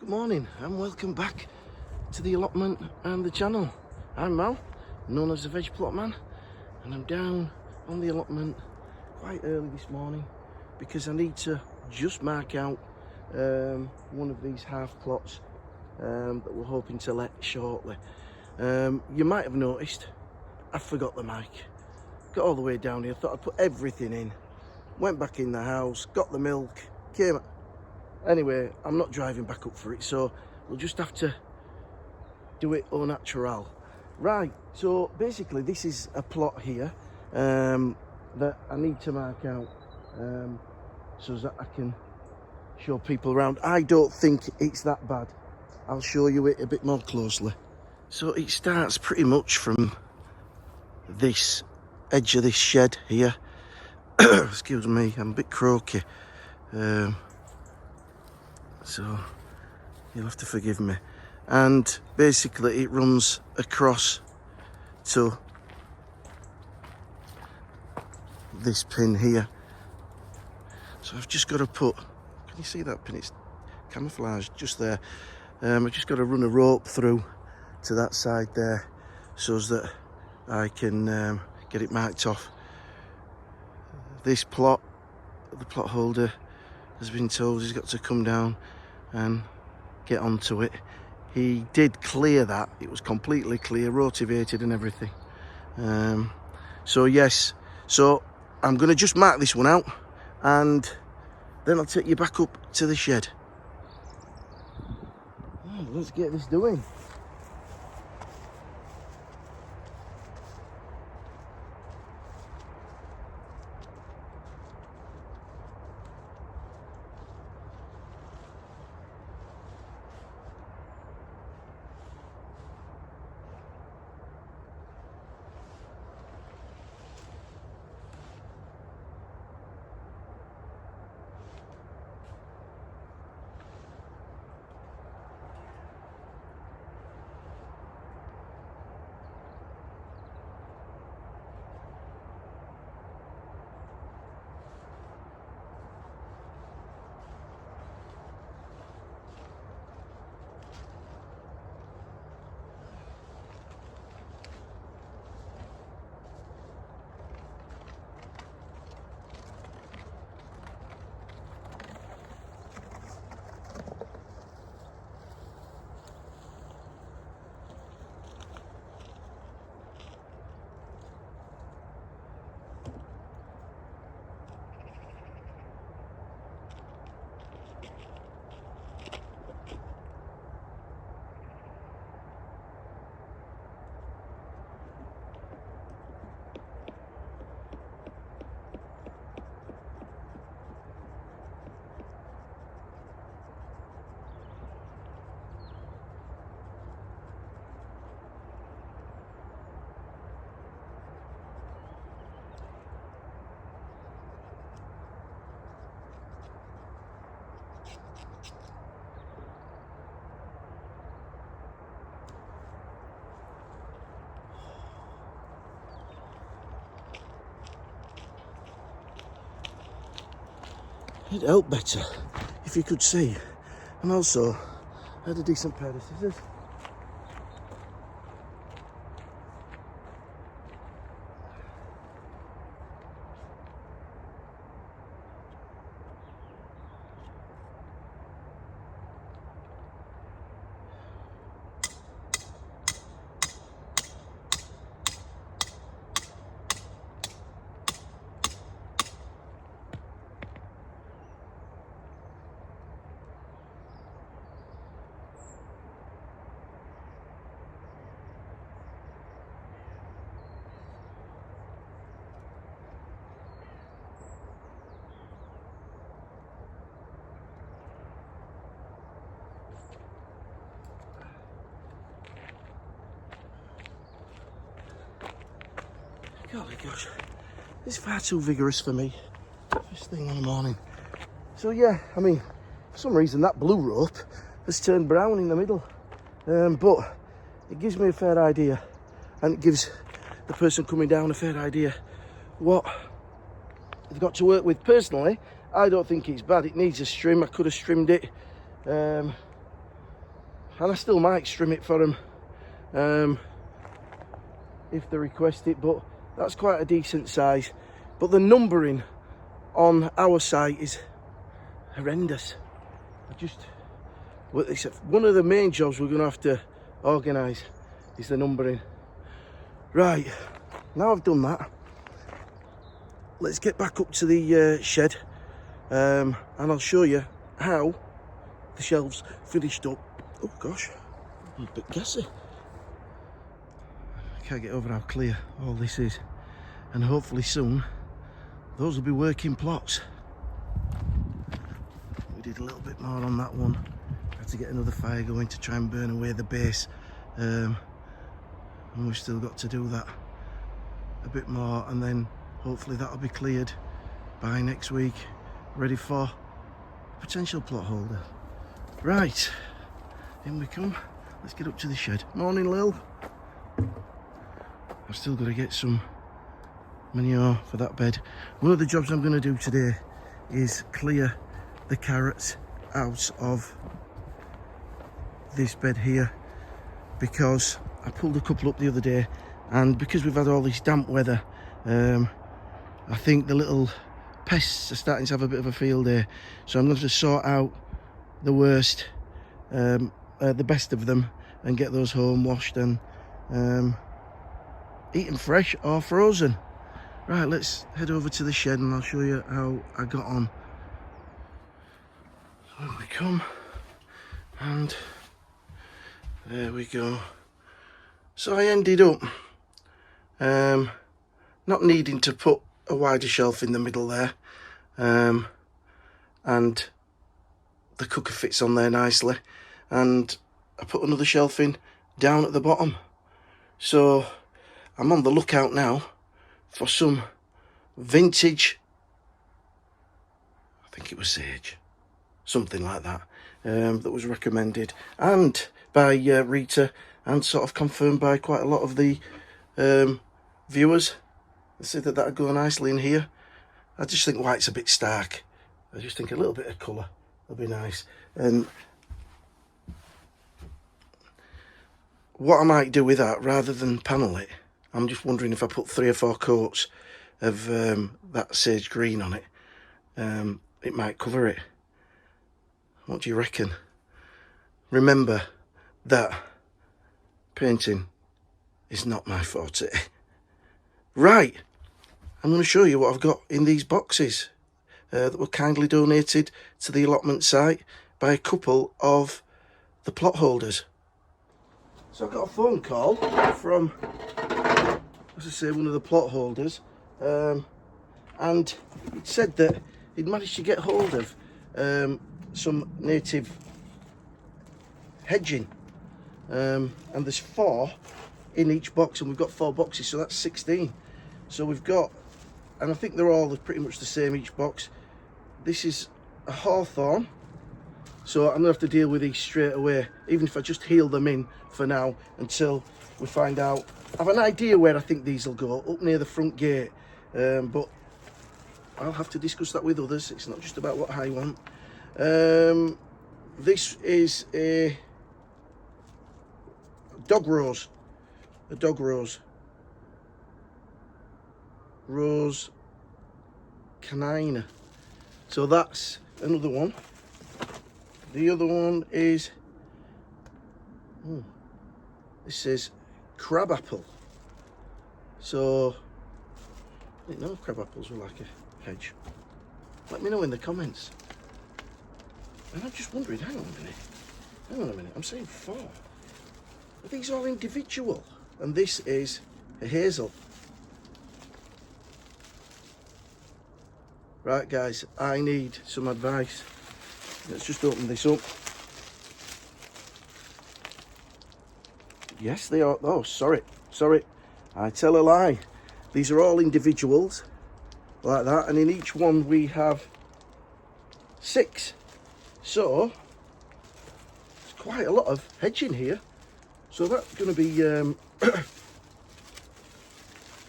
morning and welcome back to the allotment and the channel. I'm Mal, known as the Veg Plot Man, and I'm down on the allotment quite early this morning because I need to just mark out one of these half plots that we're hoping to let shortly. You might have noticed I forgot the mic. Got all the way down here, thought I'd put everything in, went back in the house, got the milk, came. Anyway, I'm not driving back up for it, so we'll just have to do it au natural. Right, so basically this is a plot here that I need to mark out so that I can show people around. I don't think it's that bad. I'll show you it a bit more closely. So it starts pretty much from this edge of this shed here. Excuse me, I'm a bit croaky. So you'll have to forgive me. And basically it runs across to this pin here. So I've just got to put, can you see that pin? It's camouflaged just there. I've just got to run a rope through to that side there so that I can get it marked off. This plot, the plot holder has been told he's got to come down and get onto it. He did clear that, it was completely clear, rotivated and everything. So yes, so I'm going to just mark this one out and then I'll take you back up to the shed. Oh, let's get this doing. It'd help better if you could see. And also, I had a decent pair of scissors. Golly gosh, it's far too vigorous for me. First thing in the morning. So yeah, I mean, for some reason that blue rope has turned brown in the middle. But it gives me a fair idea, and it gives the person coming down a fair idea what they've got to work with. Personally, I don't think it's bad. It needs a trim. I could have trimmed it. and I still might trim it for them if they request it, but that's quite a decent size. But the numbering on our site is horrendous. Well, it's one of the main jobs we're going to have to organise is the numbering. Right, now I've done that, let's get back up to the shed, and I'll show you how the shelves finished up. Oh gosh, a bit gassy. I can't get over how clear all this is, and hopefully soon those will be working plots. We did a little bit more on that one. Had to get another fire going to try and burn away the base, and we've still got to do that a bit more, and then hopefully that'll be cleared by next week, ready for potential plot holder. Right, in we come. Let's get up to the shed. Morning, Lil. I've still got to get some manure for that bed. One of the jobs I'm going to do today is clear the carrots out of this bed here, because I pulled a couple up the other day, and because we've had all this damp weather, I think the little pests are starting to have a bit of a field day. So I'm going to sort out the worst, the best of them, and get those home washed and eat them fresh or frozen. Right, let's head over to the shed and I'll show you how I got on. So we come, and there we go. So I ended up not needing to put a wider shelf in the middle there, and the cooker fits on there nicely, and I put another shelf in down at the bottom. So I'm on the lookout now for some vintage, I think it was sage, something like that, that was recommended and by Rita, and sort of confirmed by quite a lot of the viewers. They said that that'd go nicely in here. I just think white's a bit stark. I just think a little bit of colour would be nice. And what I might do with that, rather than panel it, I'm just wondering if I put 3 or 4 coats of that sage green on it, it might cover it. What do you reckon? Remember that painting is not my forte. Right, I'm going to show you what I've got in these boxes that were kindly donated to the allotment site by a couple of the plot holders. So I got a phone call from, as I say, one of the plot holders, and it said that he'd managed to get hold of some native hedging, and there's 4 in each box, and we've got 4 boxes, so that's 16. So we've got, and I think they're all pretty much the same each box. This is a hawthorn, so I'm gonna have to deal with these straight away, even if I just heal them in for now until we find out. I have an idea where I think these will go, up near the front gate, but I'll have to discuss that with others. It's not just about what I want. This is a dog rose, rose canina. So that's another one. The other one is, this is crab apple. So I didn't know if crab apples were like a hedge. Let me know in the comments. And I'm just wondering, hang on a minute, I'm saying 4. Are these all individual? And this is a hazel. Right guys, I need some advice. Let's just open this up. Yes, they are. Oh, sorry. I tell a lie. These are all individuals, like that, and in each one we have 6. So there's quite a lot of hedging here. So that's going to be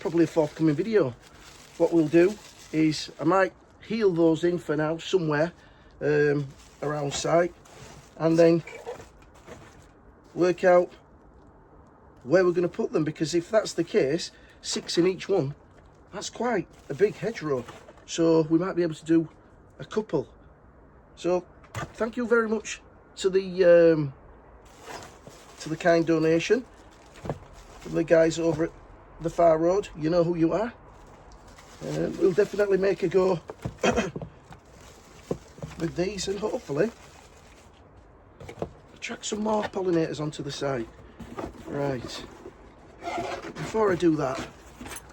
probably a forthcoming video. What we'll do is I might heal those in for now somewhere around site, and then work out where we're going to put them, because if that's the case, 6 in each one, that's quite a big hedgerow. So we might be able to do a couple. So thank you very much to the kind donation from the guys over at the Far Road. You know who you are. We'll definitely make a go with these, and hopefully attract some more pollinators onto the site. Right, before I do that,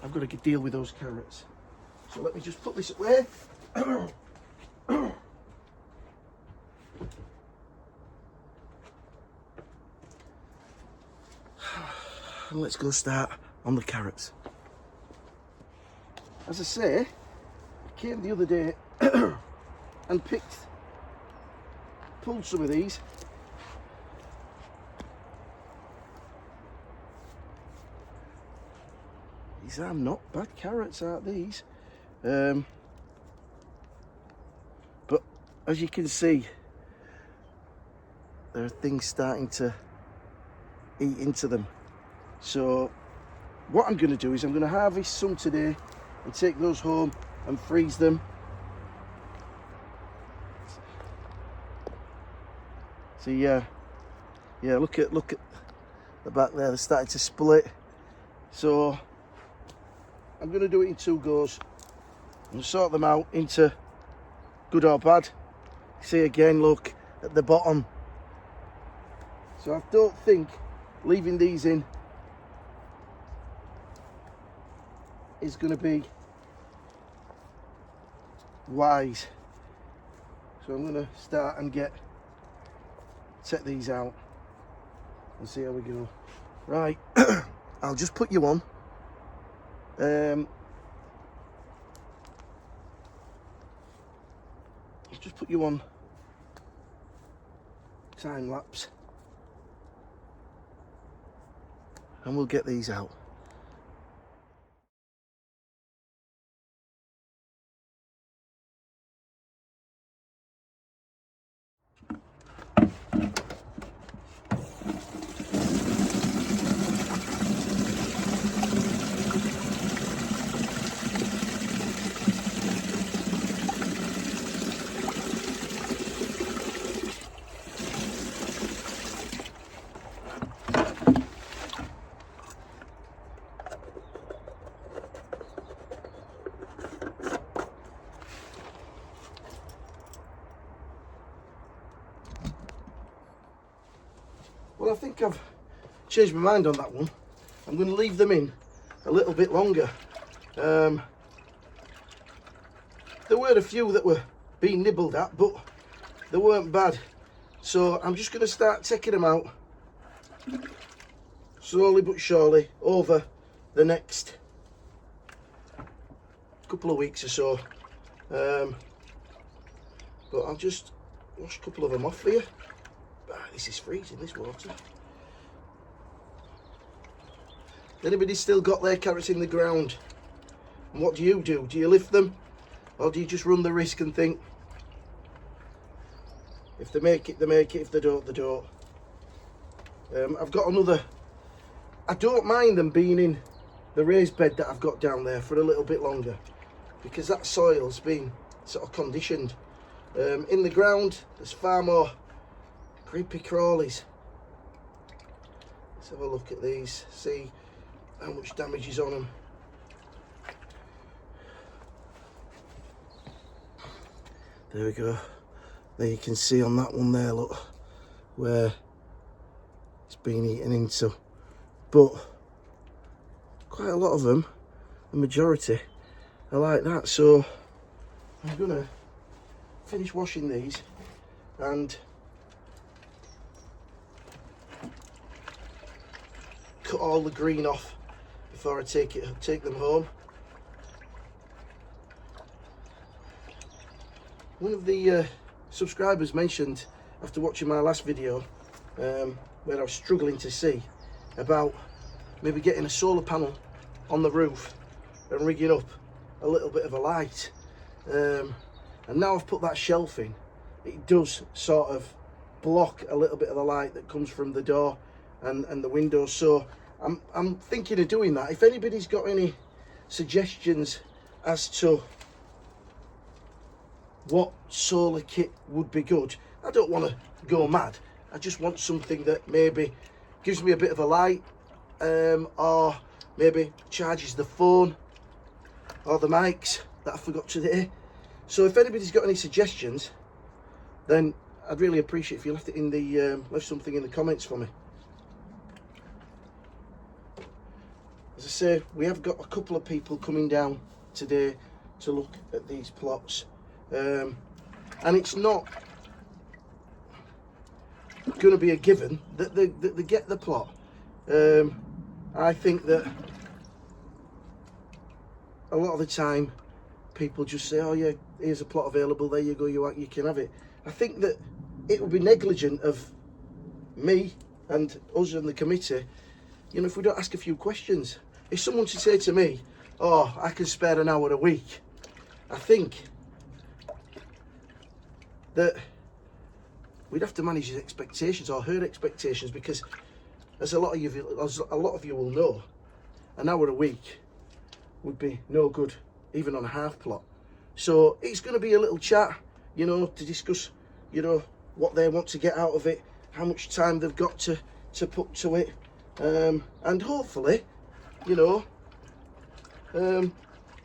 I've got to deal with those carrots. So let me just put this away. And let's go start on the carrots. As I say, I came the other day and pulled some of these. These are not bad carrots, aren't these? But as you can see, there are things starting to eat into them. So what I'm going to do is I'm going to harvest some today and take those home and freeze them. So yeah, look at the back there, they're starting to split. So I'm going to do it in 2 goes and sort them out into good or bad. See again, look at the bottom. So I don't think leaving these in is going to be wise. So I'm going to start and set these out and see how we go. Right, I'll just put you on. Just put you on time lapse and we'll get these out. Well, I think I've changed my mind on that one. I'm going to leave them in a little bit longer. There were a few that were being nibbled at, but they weren't bad. So I'm just going to start taking them out slowly but surely over the next couple of weeks or so. But I'll just wash a couple of them off for you. This is freezing, this water. Anybody's still got their carrots in the ground? And what do? Do you lift them? Or do you just run the risk and think, if they make it, they make it. If they don't, they don't. I've got another. I don't mind them being in the raised bed that I've got down there for a little bit longer, because that soil's been sort of conditioned. In the ground, there's far more creepy crawlies. Let's have a look at these, see how much damage is on them. There we go. There you can see on that one there, look, where it's been eaten into. But quite a lot of them, the majority, are like that. So I'm gonna finish washing these and cut all the green off before I take them home. One of the subscribers mentioned after watching my last video, where I was struggling to see, about maybe getting a solar panel on the roof and rigging up a little bit of a light. And now I've put that shelf in, it does sort of block a little bit of the light that comes from the door and the windows. So I'm thinking of doing that. If anybody's got any suggestions as to what solar kit would be good, I don't want to go mad. I just want something that maybe gives me a bit of a light, or maybe charges the phone or the mics that I forgot today. So if anybody's got any suggestions, then I'd really appreciate if you left it in the left something in the comments for me. As I say, we have got a couple of people coming down today to look at these plots, and it's not going to be a given that they get the plot. I think that a lot of the time people just say, oh yeah, here's a plot available, there you go, you can have it. I think that it would be negligent of me and us and the committee, you know, if we don't ask a few questions. If someone should say to me, oh, I can spare an hour a week, I think that we'd have to manage his expectations or her expectations, because as a lot of you will know, an hour a week would be no good, even on a half plot. So it's going to be a little chat, you know, to discuss, you know, what they want to get out of it, how much time they've got to put to it, and hopefully, you know,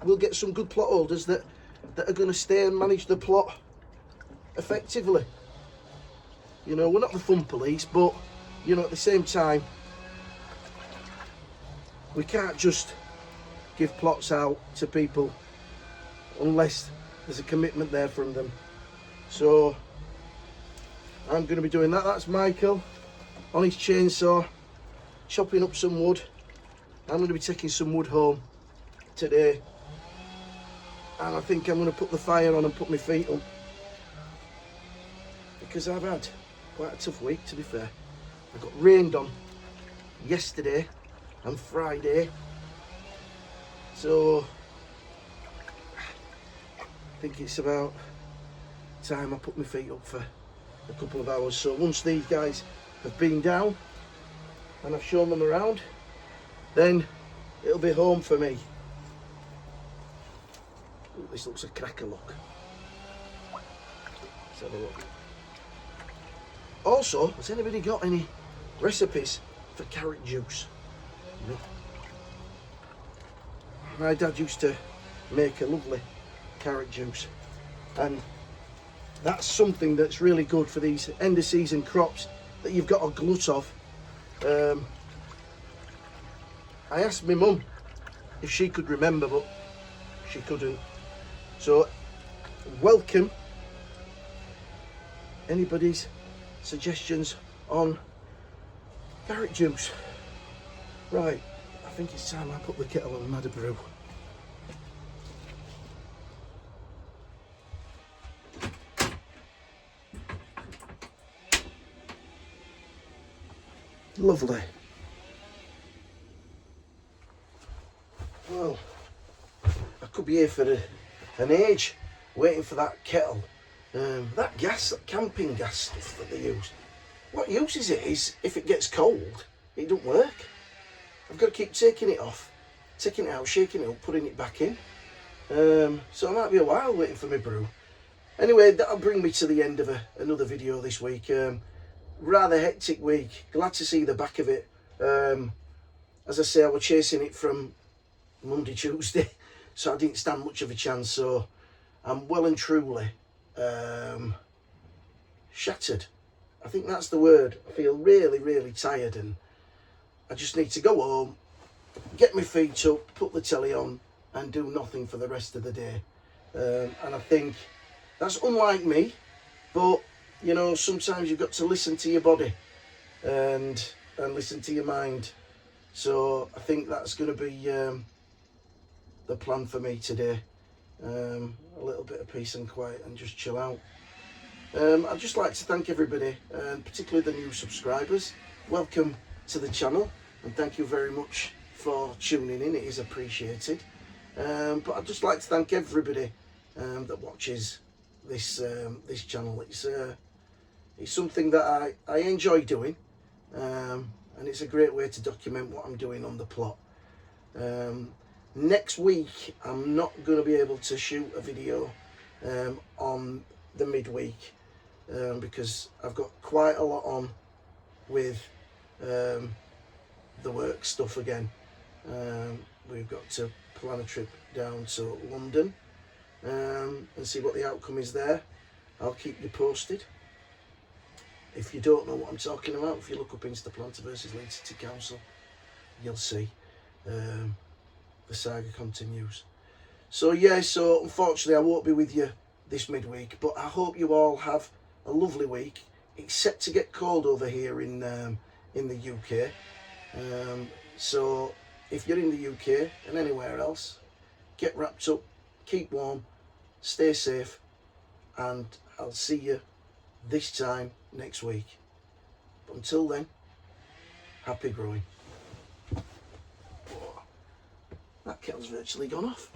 we'll get some good plot holders that are going to stay and manage the plot effectively. You know, we're not the fun police, but, you know, at the same time, we can't just give plots out to people unless there's a commitment there from them. So I'm going to be doing that. That's Michael on his chainsaw, chopping up some wood. I'm going to be taking some wood home today, and I think I'm going to put the fire on and put my feet up, because I've had quite a tough week, to be fair. I got rained on yesterday and Friday, so I think it's about time I put my feet up for a couple of hours. So once these guys have been down and I've shown them around, then it'll be home for me. Ooh, this looks a cracker, look. Let's have a look. Also, has anybody got any recipes for carrot juice? My dad used to make a lovely carrot juice, and that's something that's really good for these end of season crops that you've got a glut of. I asked my mum if she could remember, but she couldn't. So welcome anybody's suggestions on carrot juice. Right, I think it's time I put the kettle on Madder Brew. Lovely. Well, I could be here for an age waiting for that kettle. That gas, that camping gas stuff that they use, what use is it? Is if it gets cold, it don't work. I've got to keep taking it off, taking it out, shaking it up, putting it back in. So it might be a while waiting for my brew. Anyway, that'll bring me to the end of another video this week. Rather hectic week. Glad to see the back of it. As I say, I was chasing it from Monday, Tuesday, so I didn't stand much of a chance. So I'm well and truly shattered. I think that's the word. I feel really, really tired, and I just need to go home, get my feet up, put the telly on, and do nothing for the rest of the day. And I think that's unlike me, but you know, sometimes you've got to listen to your body and listen to your mind. So I think that's going to be the plan for me today. A little bit of peace and quiet and just chill out. I'd just like to thank everybody, and particularly the new subscribers. Welcome to the channel, and thank you very much for tuning in. It is appreciated. But I'd just like to thank everybody that watches this channel. It's something that I enjoy doing, and and it's a great way to document what I'm doing on the plot. Next week I'm not going to be able to shoot a video on the midweek because I've got quite a lot on with the work stuff again. We've got to plan a trip down to London and see what the outcome is there. I'll keep you posted. If you don't know what I'm talking about, if you look up Instaplanter versus Leeds City Council, you'll see the saga continues. So yeah, so unfortunately I won't be with you this midweek, but I hope you all have a lovely week. It's set to get cold over here in the UK. So if you're in the UK and anywhere else, get wrapped up, keep warm, stay safe, and I'll see you this time next week. But until then, happy growing. Oh, that kettle's virtually gone off.